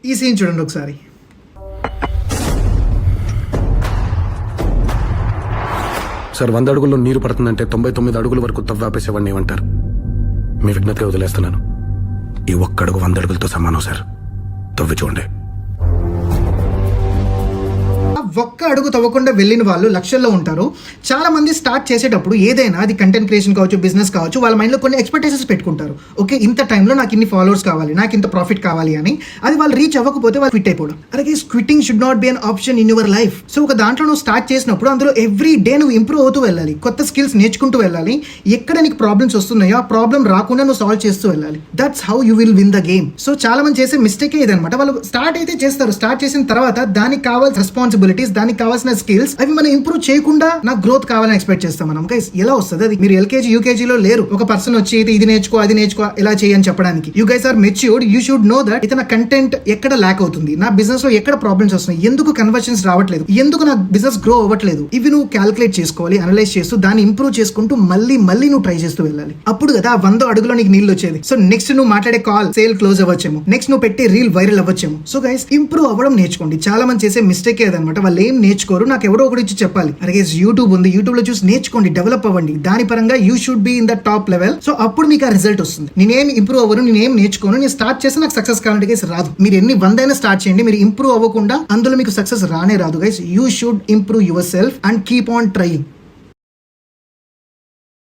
ఈ సీన్ చూడండి ఒకసారి. సార్ 100 అడుగుల్లో నీరు పడుతుందంటే 99 అడుగుల వరకు తవ్వాపేసేవాడిని ఏమంటారు? మీ విజ్ఞతగా వదిలేస్తున్నాను. ఈ ఒక్క అడుగు 100 అడుగులతో సమానం సార్. తవ్వి చూడండి. ఒక్క అడుగు తవ్వకుండా వెళ్ళిన వాళ్ళు లక్షల్లో ఉంటారు. చాలా మంది స్టార్ట్ చేసేటప్పుడు ఏదైనా అది కంటెంట్ క్రియేషన్ కావచ్చు, బిజినెస్ కావచ్చు, వాళ్ళ మైండ్లో కొన్ని ఎక్స్పెక్టేషన్స్ పెట్టుకుంటారు. ఓకే, ఇంత టైంలో నాకు ఇన్ని ఫాలోవర్స్ కావాలి, నాకు ఇంత ప్రాఫిట్ కావాలి అని. అది వాళ్ళు రీచ్ అవ్వకపోతే వాళ్ళు క్విట్ అయిపోవడం. అలాగే quitting should not be an option in your life. So ఒక దాంట్లో నువ్వు స్టార్ట్ చేసినప్పుడు అందులో ఎవ్రీ డే నువ్వు ఇంప్రూవ్ అవుతూ వెళ్ళాలి, కొత్త స్కిల్స్ నేర్చుకుంటూ వెళ్ళాలి. ఎక్కడ నీకు ప్రాబ్లమ్స్ వస్తున్నాయో ఆ ప్రాబ్లం రాకుండా నువ్వు సాల్వ్ చేస్తూ వెళ్ళాలి. That's how you will win the game. So చాలా మంది చేసే మిస్టేకే ఇదనమాట. వాళ్ళు స్టార్ట్ అయితే చేస్తారు, స్టార్ట్ చేసిన తర్వాత దానికి కావాల్సిన రెస్పాన్సిబిలిటీస్, దానికి కావాల్సిన స్కిల్స్ అవి మనం ఇంప్రూవ్ చేయకుండా నాకు గ్రోత్ కావాలని ఎక్స్పెక్ట్ చేస్తాం మనం. గైస్ ఎలా వస్తుంది అది? మీరు ఎల్కేజీ యూకేజీలో లేరు. ఒక పర్సన్ వచ్చి ఇది నేర్చుకో, అది నేర్చుకో, ఎలా చేయని చెప్పడానికి. You guys are matured. You should know that ఇతన కంటెంట్ ఎక్కడ ల్యాక్ అవుతుంది, నా బిజినెస్ లో ఎక్కడ ప్రాబ్లమ్స్ వస్తున్నాయి, ఎందుకు కన్వర్షన్స్ రావట్లేదు, ఎందుకు నా బిజినెస్ గ్రో అవ్వట్లేదు. ఇవి నువ్వు క్యాలిక్యులేట్ చేసుకోవాలి, అనలైజ్ చేస్తూ దాన్ని ఇంప్రూవ్ చేసుకుంటూ మళ్ళీ నువ్వు ట్రై చేస్తూ వెళ్ళాలి. అప్పుడు కదా 100 అడుగులో నీకు నీళ్ళు వచ్చేది. సో నెక్స్ట్ నువ్వు మాట్లాడే కాల్ సేల్ క్లోజ్ అవ్వచ్చేమో, నెక్స్ట్ నువ్వు పెట్టే రీల్ వైరల్ అవ్వచ్చేమో. సో గైస్ ఇంప్రూవ్ అవ్వడం నేర్చుకోండి. చాలా మంది చేసే మిస్టేక్ ఏదన్నమాట, వాళ్ళు ఏం నేర్చుకోరు, నాకు ఎవరో ఒకటి ఇచ్చి చెప్పాలి. అలాగే యూట్యూబ్ ఉంది, యూట్యూబ్ లో చూసి నేర్చుకోండి, డెవలప్ అవ్వండి. దాని పరంగా you should be in the top level. So అప్పుడు మీకు ఆ రిజల్ట్ వస్తుంది. నేనేం ఇంప్రూవ్ అవ్వను, నేనేం నేర్చుకోను, నేను స్టార్ట్ చేసి నాకు సక్సెస్ కావాలంటే గైస్ రాదు. మీరు ఎన్ని 100 అయినా స్టార్ట్ చేయండి, మీరు ఇంప్రూవ్ అవ్వకుండా అందులో మీకు సక్సెస్ రానే రాదు guys. You should improve your self and keep on trying.